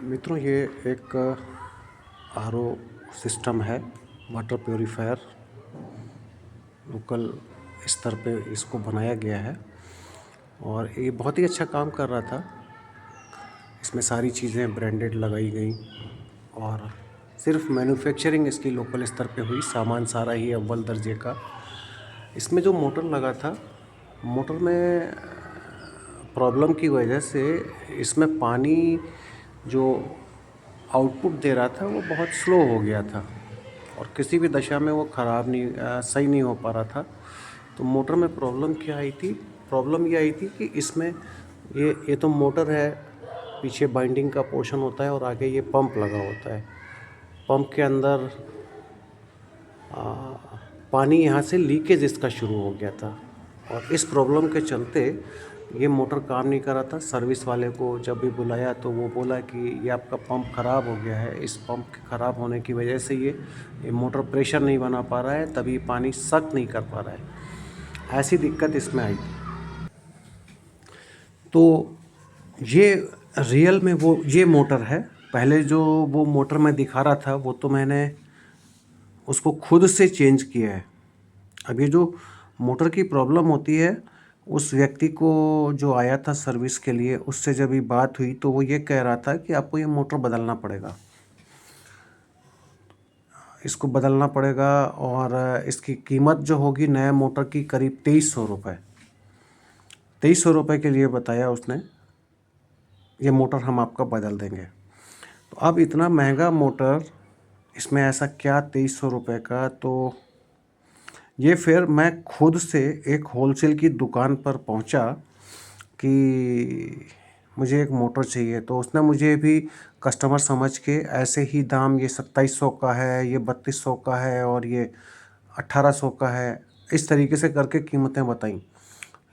मित्रों, ये एक आरओ सिस्टम है, वाटर प्योरीफायर। लोकल स्तर पे इसको बनाया गया है और ये बहुत ही अच्छा काम कर रहा था। इसमें सारी चीज़ें ब्रांडेड लगाई गई और सिर्फ मैन्युफैक्चरिंग इसकी लोकल स्तर पे हुई। सामान सारा ही अव्वल दर्जे का। इसमें जो मोटर लगा था, मोटर में प्रॉब्लम की वजह से इसमें पानी जो आउटपुट दे रहा था वो बहुत स्लो हो गया था और किसी भी दशा में वो सही नहीं हो पा रहा था। तो मोटर में प्रॉब्लम क्या आई थी? प्रॉब्लम ये आई थी कि इसमें ये तो मोटर है, पीछे बाइंडिंग का पोर्शन होता है और आगे ये पंप लगा होता है। पंप के अंदर पानी यहाँ से लीकेज इसका शुरू हो गया था और इस प्रॉब्लम के चलते ये मोटर काम नहीं कर रहा था। सर्विस वाले को जब भी बुलाया तो वो बोला कि ये आपका पंप ख़राब हो गया है। इस पंप के ख़राब होने की वजह से ये मोटर प्रेशर नहीं बना पा रहा है, तभी पानी सक नहीं कर पा रहा है। ऐसी दिक्कत इसमें आई। तो ये रियल में वो ये मोटर है। पहले जो वो मोटर मैं दिखा रहा था वो तो मैंने उसको खुद से चेंज किया है। अब ये जो मोटर की प्रॉब्लम होती है, उस व्यक्ति को जो आया था सर्विस के लिए, उससे जब ये बात हुई तो वो ये कह रहा था कि आपको ये मोटर बदलना पड़ेगा, इसको बदलना पड़ेगा और इसकी कीमत जो होगी नया मोटर की करीब 2300 रुपये। 2300 रुपये के लिए बताया उसने, ये मोटर हम आपका बदल देंगे। तो अब इतना महंगा मोटर, इसमें ऐसा क्या 2300 रुपये का? तो ये फिर मैं खुद से एक होलसेल की दुकान पर पहुंचा कि मुझे एक मोटर चाहिए। तो उसने मुझे भी कस्टमर समझ के ऐसे ही दाम, ये 2700 का है, ये 3200 का है और ये 1800 का है, इस तरीके से करके कीमतें बताई।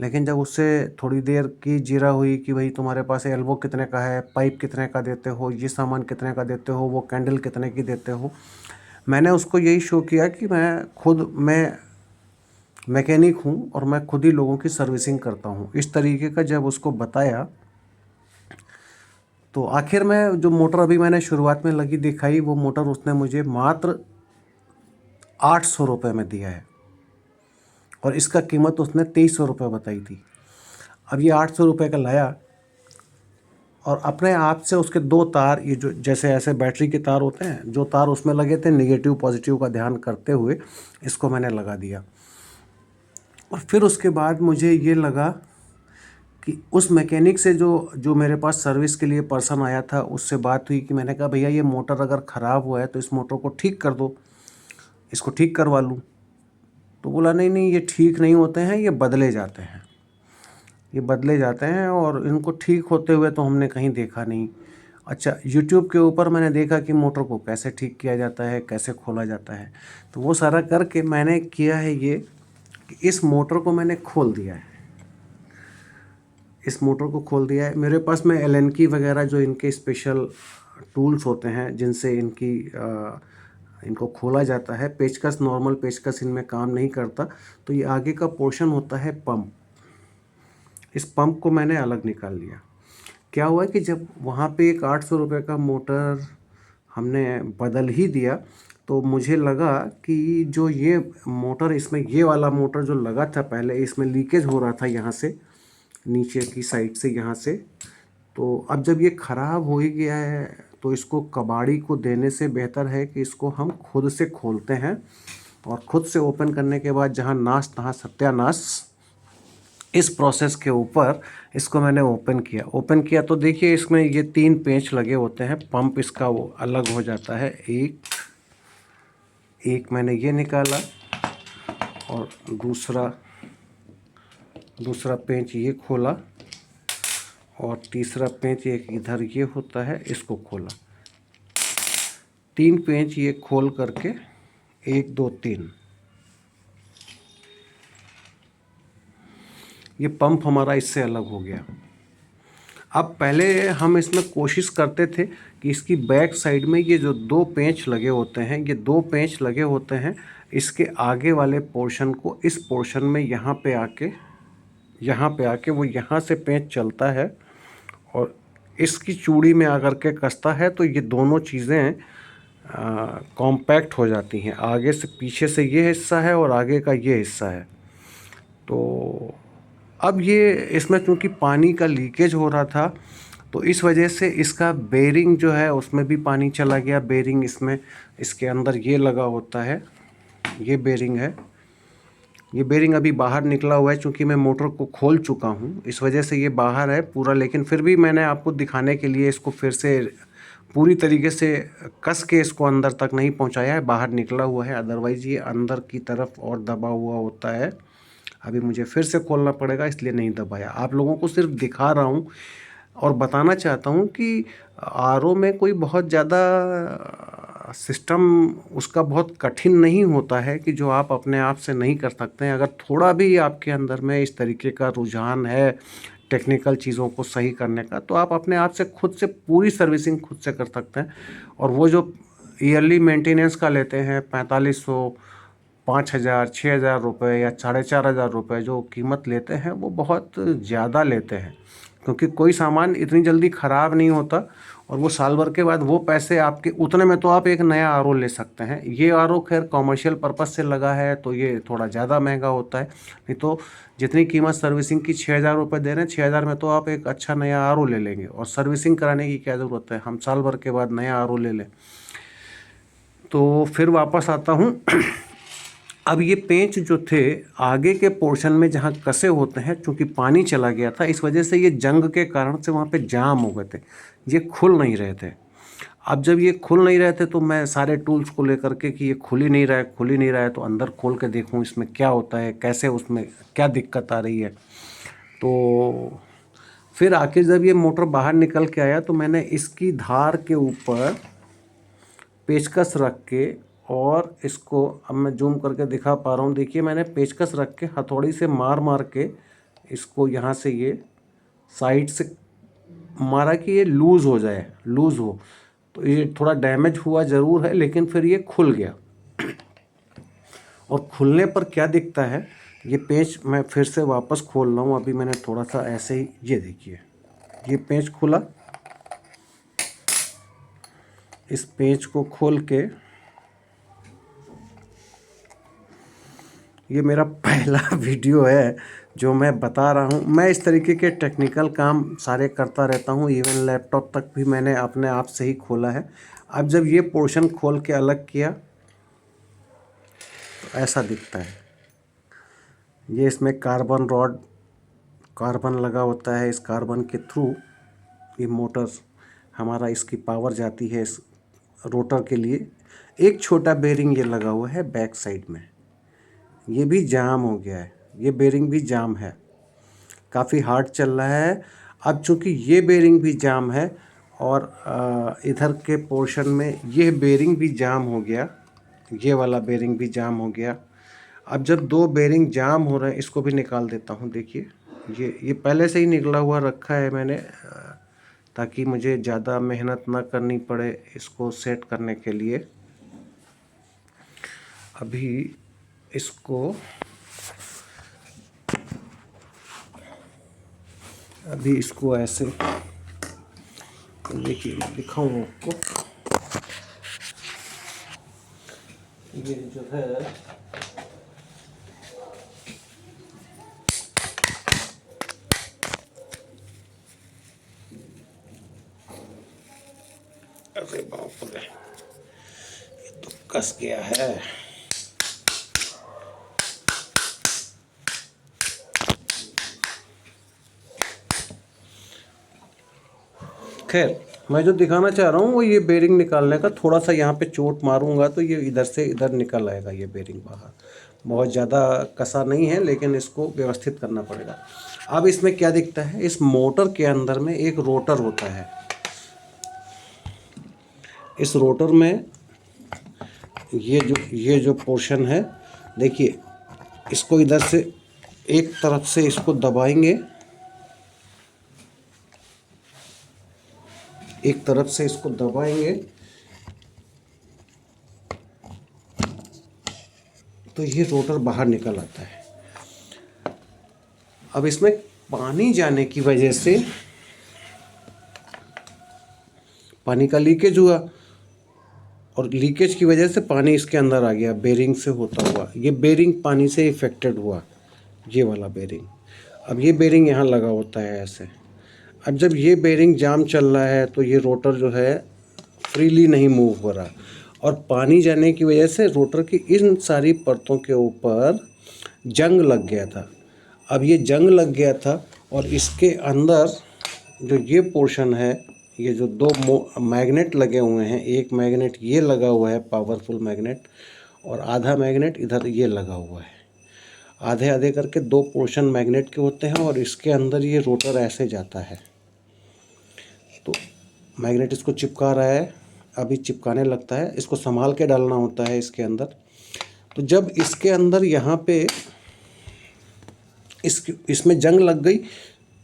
लेकिन जब उससे थोड़ी देर की जीरा हुई कि भाई तुम्हारे पास एल्बो कितने का है, पाइप कितने का देते हो, ये सामान कितने का देते हो, वो कैंडल कितने की देते हो, मैंने उसको यही शो किया कि मैं मैकेनिक हूँ और मैं खुद ही लोगों की सर्विसिंग करता हूँ। इस तरीके का जब उसको बताया तो आखिर में जो मोटर अभी मैंने शुरुआत में लगी दिखाई, वो मोटर उसने मुझे मात्र 800 रुपये में दिया है और इसका कीमत उसने 2300 रुपये बताई थी। अब ये 800 रुपये का लाया और अपने आप से उसके दो तार, ये जो जैसे ऐसे बैटरी के तार होते हैं, जो तार उसमें लगे थे, नेगेटिव पॉजिटिव का ध्यान करते हुए इसको मैंने लगा दिया। और फिर उसके बाद मुझे ये लगा कि उस मैकेनिक से जो मेरे पास सर्विस के लिए पर्सन आया था, उससे बात हुई कि मैंने कहा भैया ये मोटर अगर ख़राब हुआ है तो इस मोटर को ठीक कर दो, इसको ठीक करवा लूँ। तो बोला नहीं नहीं, ये ठीक नहीं होते हैं, ये बदले जाते हैं, ये बदले जाते हैं और इनको ठीक होते हुए तो हमने कहीं देखा नहीं। अच्छा, यूट्यूब के ऊपर मैंने देखा कि मोटर को कैसे ठीक किया जाता है, कैसे खोला जाता है। तो वो सारा करके मैंने किया है ये कि इस मोटर को मैंने खोल दिया है। इस मोटर को खोल दिया है। मेरे पास में एलन की वगैरह जो इनके स्पेशल टूल्स होते हैं जिनसे इनको खोला जाता है। पेचकस, नॉर्मल पेचकस इनमें काम नहीं करता। तो ये आगे का पोर्शन होता है पंप। इस पंप को मैंने अलग निकाल लिया। क्या हुआ कि जब वहाँ पे एक 800 रुपये का मोटर हमने बदल ही दिया तो मुझे लगा कि जो ये मोटर, इसमें ये वाला मोटर जो लगा था पहले, इसमें लीकेज हो रहा था यहाँ से, नीचे की साइड से, यहाँ से। तो अब जब ये ख़राब हो ही गया है तो इसको कबाड़ी को देने से बेहतर है कि इसको हम खुद से खोलते हैं और खुद से ओपन करने के बाद जहाँ नाश तहाँ सत्यानाश। इस प्रोसेस के ऊपर इसको मैंने ओपन किया तो देखिए इसमें ये 3 पेंच लगे होते हैं। पंप इसका वो अलग हो जाता है। एक मैंने ये निकाला और दूसरा पेंच ये खोला और तीसरा पेंच एक इधर ये होता है, इसको खोला। 3 पेंच ये खोल करके 1 2 3, ये पंप हमारा इससे अलग हो गया। अब पहले हम इसमें कोशिश करते थे कि इसकी बैक साइड में ये जो 2 पेंच लगे होते हैं, ये 2 पेंच लगे होते हैं, इसके आगे वाले पोर्शन को इस पोर्शन में यहाँ पे आके वो यहाँ से पेंच चलता है और इसकी चूड़ी में आकर के कसता है तो ये दोनों चीज़ें कॉम्पैक्ट हो जाती हैं। आगे से पीछे से ये हिस्सा है और आगे का ये हिस्सा है। तो अब ये इसमें चूँकि पानी का लीकेज हो रहा था तो इस वजह से इसका बेरिंग जो है उसमें भी पानी चला गया। बेरिंग इसमें इसके अंदर ये लगा होता है, ये बेरिंग है। ये बेरिंग अभी बाहर निकला हुआ है क्योंकि मैं मोटर को खोल चुका हूँ, इस वजह से ये बाहर है पूरा। लेकिन फिर भी मैंने आपको दिखाने के लिए इसको फिर से पूरी तरीके से कस के इसको अंदर तक नहीं पहुँचाया है, बाहर निकला हुआ है। अदरवाइज़ ये अंदर की तरफ और दबा हुआ होता है। अभी मुझे फिर से खोलना पड़ेगा, इसलिए नहीं दबाया। आप लोगों को सिर्फ दिखा रहा हूँ और बताना चाहता हूँ कि आरओ में कोई बहुत ज़्यादा सिस्टम उसका बहुत कठिन नहीं होता है कि जो आप अपने आप से नहीं कर सकते हैं। अगर थोड़ा भी आपके अंदर में इस तरीके का रुझान है टेक्निकल चीज़ों को सही करने का, तो आप अपने आप से खुद से पूरी सर्विसिंग खुद से कर सकते हैं। और वो जो ईयरली मेंटेनेंस का लेते हैं 4500, 5000, 6000 रुपये या 4500 रुपये जो कीमत लेते हैं, वो बहुत ज़्यादा लेते हैं। क्योंकि कोई सामान इतनी जल्दी ख़राब नहीं होता और वो साल भर के बाद वो पैसे आपके उतने में तो आप एक नया आरओ ले सकते हैं। ये आरओ खैर कॉमर्शियल पर्पस से लगा है तो ये थोड़ा ज़्यादा महंगा होता है। नहीं तो जितनी कीमत सर्विसिंग की 6000 रुपये दे रहे हैं, 6000 में तो आप एक अच्छा नया आरओ ले लेंगे। और सर्विसिंग कराने की क्या ज़रूरत है, हम साल भर के बाद नया आरओ ले लें। तो फिर वापस आता हूँ। अब ये पेंच जो थे आगे के पोर्शन में जहाँ कसे होते हैं, चूँकि पानी चला गया था इस वजह से ये जंग के कारण से वहाँ पे जाम हो गए थे, ये खुल नहीं रहे थे। अब जब ये खुल नहीं रहे थे तो मैं सारे टूल्स को लेकर के कि ये खुल ही नहीं रहा है तो अंदर खोल के देखूँ इसमें क्या होता है, कैसे उसमें क्या दिक्कत आ रही है। तो फिर आखिर जब ये मोटर बाहर निकल के आया तो मैंने इसकी धार के ऊपर पेचकस रख के, और इसको अब मैं जूम करके दिखा पा रहा हूँ, देखिए मैंने पेचकस रख के हथौड़ी से मार मार के इसको यहाँ से ये साइड से मारा कि ये लूज़ हो जाए, लूज़ हो। तो ये थोड़ा डैमेज हुआ ज़रूर है लेकिन फिर ये खुल गया। और खुलने पर क्या दिखता है, ये पेंच मैं फिर से वापस खोल रहा हूँ। अभी मैंने थोड़ा सा ऐसे ही, ये देखिए ये पेंच खुला। इस पेंच को खोल के, ये मेरा पहला वीडियो है जो मैं बता रहा हूँ। मैं इस तरीके के टेक्निकल काम सारे करता रहता हूँ, इवन लैपटॉप तक भी मैंने अपने आप से ही खोला है। अब जब ये पोर्शन खोल के अलग किया तो ऐसा दिखता है। ये इसमें कार्बन रॉड, कार्बन लगा होता है। इस कार्बन के थ्रू ये मोटर हमारा, इसकी पावर जाती है इस रोटर के लिए। एक छोटा बेरिंग ये लगा हुआ है बैक साइड में, ये भी जाम हो गया है। ये बेरिंग भी जाम है, काफ़ी हार्ड चल रहा है। अब चूँकि ये बेरिंग भी जाम है और इधर के पोर्शन में ये बेरिंग भी जाम हो गया, ये वाला बेरिंग भी जाम हो गया। अब जब दो बेरिंग जाम हो रहे हैं, इसको भी निकाल देता हूँ। देखिए ये पहले से ही निकला हुआ रखा है मैंने, ताकि मुझे ज़्यादा मेहनत ना करनी पड़े इसको सेट करने के लिए। अभी इसको ऐसे देखिए, मैं दिखाऊँ आपको। ये जो है अरे बाप रे, ये तो कस गया है। खैर, मैं जो दिखाना चाह रहा हूँ वो ये बेरिंग निकालने का, थोड़ा सा यहाँ पे चोट मारूंगा तो ये इधर से इधर निकल आएगा ये बेरिंग बाहर। बहुत ज़्यादा कसा नहीं है लेकिन इसको व्यवस्थित करना पड़ेगा। अब इसमें क्या दिखता है, इस मोटर के अंदर में एक रोटर होता है। इस रोटर में ये जो पोर्शन है, देखिए इसको इधर से एक तरफ से इसको दबाएंगे, एक तरफ से इसको दबाएंगे तो ये रोटर बाहर निकल आता है। अब इसमें पानी जाने की वजह से पानी का लीकेज हुआ और लीकेज की वजह से पानी इसके अंदर आ गया बेरिंग से होता हुआ। ये बेरिंग पानी से इफ़ेक्टेड हुआ, ये वाला बेरिंग। अब ये बेरिंग यहाँ लगा होता है ऐसे। अब जब ये बेरिंग जाम चल रहा है तो ये रोटर जो है फ्रीली नहीं मूव हो रहा और पानी जाने की वजह से रोटर की इन सारी परतों के ऊपर जंग लग गया था। अब ये जंग लग गया था और इसके अंदर जो ये पोर्शन है, ये जो दो मैग्नेट लगे हुए हैं, एक मैग्नेट ये लगा हुआ है पावरफुल मैग्नेट और आधा मैग्नेट इधर ये लगा हुआ है। आधे आधे करके दो पोर्शन मैग्नेट के होते हैं और इसके अंदर ये रोटर ऐसे जाता है। तो मैग्नेट इसको चिपका रहा है, अभी चिपकाने लगता है, इसको संभाल के डालना होता है इसके अंदर। तो जब इसके अंदर यहाँ पे इसमें जंग लग गई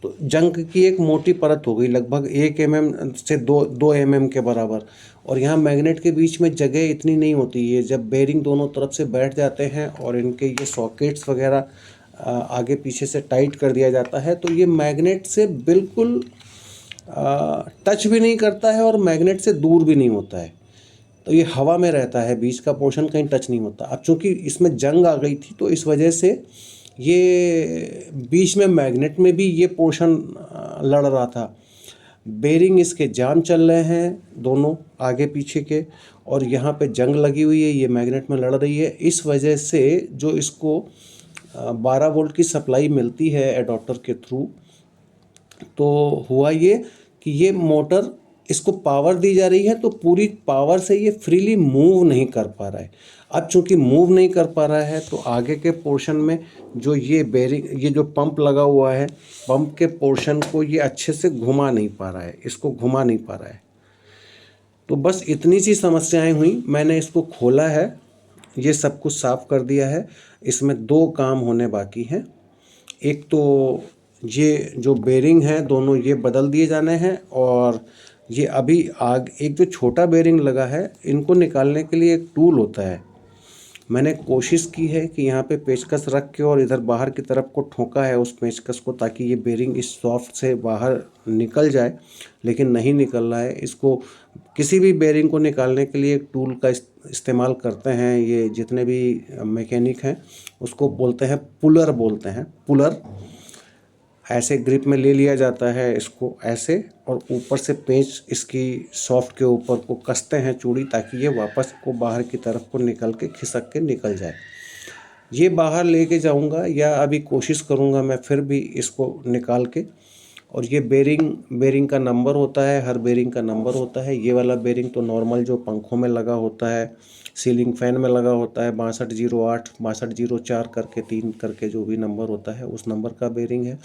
तो जंग की एक मोटी परत हो गई, लगभग 1 mm से 2 mm के बराबर। और यहाँ मैग्नेट के बीच में जगह इतनी नहीं होती है। जब बेरिंग दोनों तरफ से बैठ जाते हैं और इनके ये सॉकेट्स वगैरह आगे पीछे से टाइट कर दिया जाता है तो ये मैग्नेट से बिल्कुल टच भी नहीं करता है और मैग्नेट से दूर भी नहीं होता है। तो ये हवा में रहता है, बीच का पोर्शन कहीं टच नहीं होता। अब चूँकि इसमें जंग आ गई थी तो इस वजह से ये बीच में मैग्नेट में भी ये पोर्शन लड़ रहा था। बेरिंग इसके जाम चल रहे हैं दोनों आगे पीछे के और यहाँ पे जंग लगी हुई है, ये मैग्नेट में लड़ रही है। इस वजह से जो इसको 12 वोल्ट की सप्लाई मिलती है एडाप्टर के थ्रू, तो हुआ ये कि ये मोटर इसको पावर दी जा रही है तो पूरी पावर से ये फ्रीली मूव नहीं कर पा रहा है। अब चूंकि मूव नहीं कर पा रहा है तो आगे के पोर्शन में जो ये बेरिंग, ये जो पंप लगा हुआ है, पंप के पोर्शन को ये अच्छे से घुमा नहीं पा रहा है, इसको घुमा नहीं पा रहा है। तो बस इतनी सी समस्याएं हुई। मैंने इसको खोला है, ये सब कुछ साफ़ कर दिया है। इसमें 2 काम होने बाकी हैं। एक तो ये जो बेरिंग है दोनों ये बदल दिए जाने हैं और ये अभी एक जो छोटा बेरिंग लगा है इनको निकालने के लिए एक टूल होता है। मैंने कोशिश की है कि यहाँ पे पेचकस रख के और इधर बाहर की तरफ को ठोका है उस पेचकस को, ताकि ये बेरिंग इस सॉफ्ट से बाहर निकल जाए, लेकिन नहीं निकल रहा है। इसको किसी भी बेरिंग को निकालने के लिए एक टूल का इस्तेमाल करते हैं। ये जितने भी मैकेनिक हैं उसको बोलते हैं पुलर, बोलते हैं पुलर। ऐसे ग्रिप में ले लिया जाता है इसको ऐसे और ऊपर से पेंच इसकी सॉफ्ट के ऊपर को कसते हैं चूड़ी, ताकि ये वापस को बाहर की तरफ को निकल के खिसक के निकल जाए। ये बाहर लेके जाऊंगा या अभी कोशिश करूंगा मैं फिर भी इसको निकाल के। और ये बेरिंग का नंबर होता है, हर बेरिंग का नंबर होता है। ये वाला बेरिंग तो नॉर्मल जो पंखों में लगा होता है, सीलिंग फैन में लगा होता है, 6208 6204 करके 3 करके जो भी नंबर होता है उस नंबर का बेरिंग है।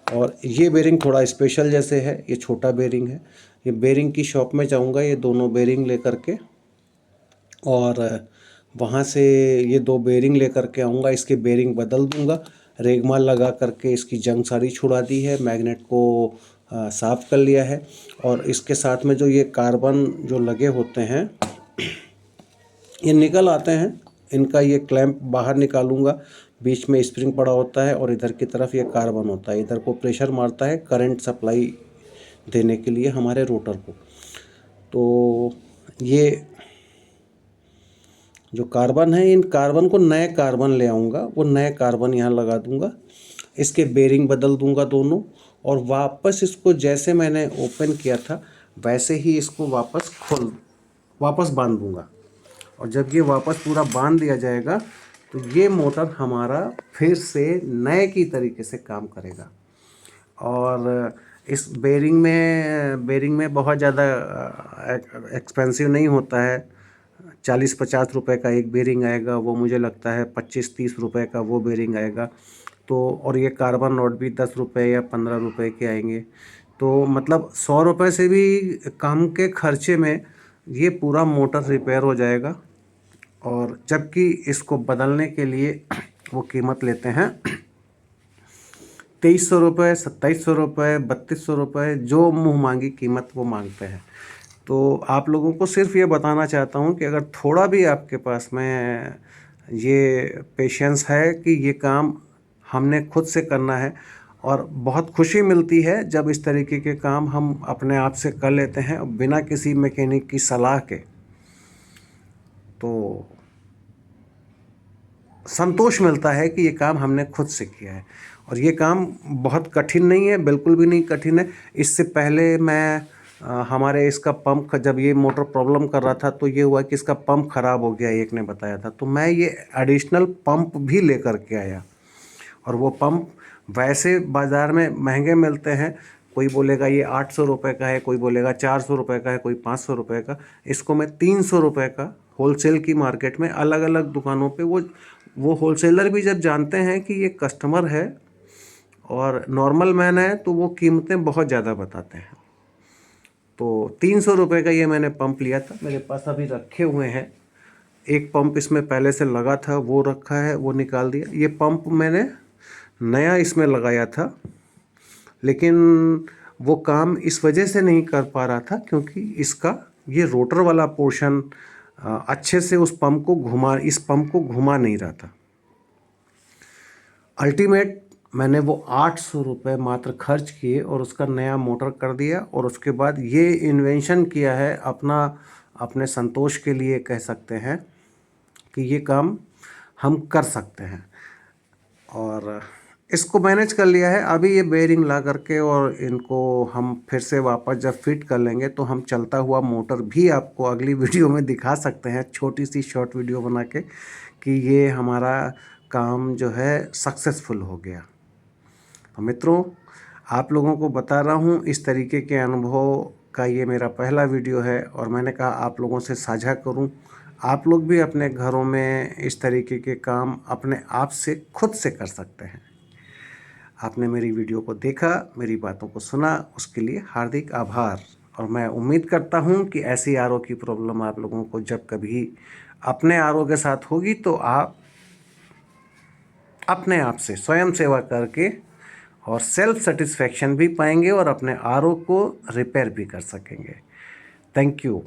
और ये बेरिंग थोड़ा स्पेशल जैसे है, ये छोटा बेरिंग है। ये बेरिंग की शॉप में जाऊंगा ये दोनों बेरिंग लेकर के और वहाँ से ये 2 बेरिंग लेकर के आऊँगा, इसके बेरिंग बदल दूंगा। रेगमाल लगा करके इसकी जंग सारी छुड़ा दी है, मैग्नेट को साफ़ कर लिया है। और इसके साथ में जो ये कार्बन जो लगे होते हैं ये निकल आते हैं, इनका ये क्लैंप बाहर निकालूंगा। बीच में स्प्रिंग पड़ा होता है और इधर की तरफ ये कार्बन होता है, इधर को प्रेशर मारता है करंट सप्लाई देने के लिए हमारे रोटर को। तो ये जो कार्बन है, इन कार्बन को नए कार्बन ले आऊँगा, वो नए कार्बन यहाँ लगा दूँगा। इसके बेरिंग बदल दूँगा दोनों और वापस इसको जैसे मैंने ओपन किया था वैसे ही इसको वापस बांध दूँगा। और जब ये वापस पूरा बांध दिया जाएगा तो ये मोटर हमारा फिर से नए की तरीके से काम करेगा। और इस बेरिंग में बहुत ज़्यादा एक्सपेंसिव नहीं होता है। 40-50 रुपए का एक बेरिंग आएगा, वो मुझे लगता है 25-30 रुपए का वो बेरिंग आएगा। तो और ये कार्बन नॉट भी 10 रुपये या 15 रुपए के आएंगे। तो मतलब 100 रुपये से भी कम के खर्चे में ये पूरा मोटर रिपेयर हो जाएगा। और जबकि इसको बदलने के लिए वो कीमत लेते हैं 2300 रुपये, 2700 रुपये, 3200 रुपये, जो मुँह मांगी कीमत वो मांगते हैं। तो आप लोगों को सिर्फ ये बताना चाहता हूँ कि अगर थोड़ा भी आपके पास में ये पेशेंस है कि ये काम हमने खुद से करना है और बहुत खुशी मिलती है जब इस तरीके के काम हम अपने आप से कर लेते हैं बिना किसी मैकेनिक की सलाह के। तो संतोष मिलता है कि ये काम हमने खुद से किया है। और ये काम बहुत कठिन नहीं है, बिल्कुल भी नहीं कठिन है। इससे पहले मैं हमारे इसका पंप जब ये मोटर प्रॉब्लम कर रहा था तो ये हुआ कि इसका पंप ख़राब हो गया, एक ने बताया था, तो मैं ये एडिशनल पंप भी लेकर के आया। और वो पंप वैसे बाज़ार में महंगे मिलते हैं, कोई बोलेगा ये 800 रुपये का है, कोई बोलेगा 400 रुपये का है, कोई 500 रुपये का। इसको मैं 300 रुपये का होलसेल की मार्केट में अलग अलग दुकानों पे वो होलसेलर भी जब जानते हैं कि ये कस्टमर है और नॉर्मल मैन है तो वो कीमतें बहुत ज़्यादा बताते हैं। तो 300 रुपये का ये मैंने पंप लिया था, मेरे पास अभी रखे हुए हैं। एक पंप इसमें पहले से लगा था, वो रखा है, वो निकाल दिया। ये पंप मैंने नया इसमें लगाया था, लेकिन वो काम इस वजह से नहीं कर पा रहा था क्योंकि इसका ये रोटर वाला पोर्शन अच्छे से इस पंप को घुमा नहीं रहा था। अल्टीमेट मैंने वो 800 रुपये मात्र खर्च किए और उसका नया मोटर कर दिया। और उसके बाद ये इन्वेंशन किया है अपने संतोष के लिए, कह सकते हैं कि ये काम हम कर सकते हैं। और इसको मैनेज कर लिया है। अभी ये बेयरिंग ला करके और इनको हम फिर से वापस जब फिट कर लेंगे तो हम चलता हुआ मोटर भी आपको अगली वीडियो में दिखा सकते हैं, छोटी सी शॉर्ट वीडियो बना के, कि ये हमारा काम जो है सक्सेसफुल हो गया। तो मित्रों, आप लोगों को बता रहा हूँ इस तरीके के अनुभव का ये मेरा पहला वीडियो है और मैंने कहा आप लोगों से साझा करूँ। आप लोग भी अपने घरों में इस तरीके के काम अपने आप से खुद से कर सकते हैं। आपने मेरी वीडियो को देखा, मेरी बातों को सुना, उसके लिए हार्दिक आभार। और मैं उम्मीद करता हूँ कि ऐसी आरओ की प्रॉब्लम आप लोगों को जब कभी अपने आरओ के साथ होगी तो आप अपने आप से स्वयं सेवा करके और सेल्फ सेटिस्फेक्शन भी पाएंगे और अपने आरओ को रिपेयर भी कर सकेंगे। Thank you.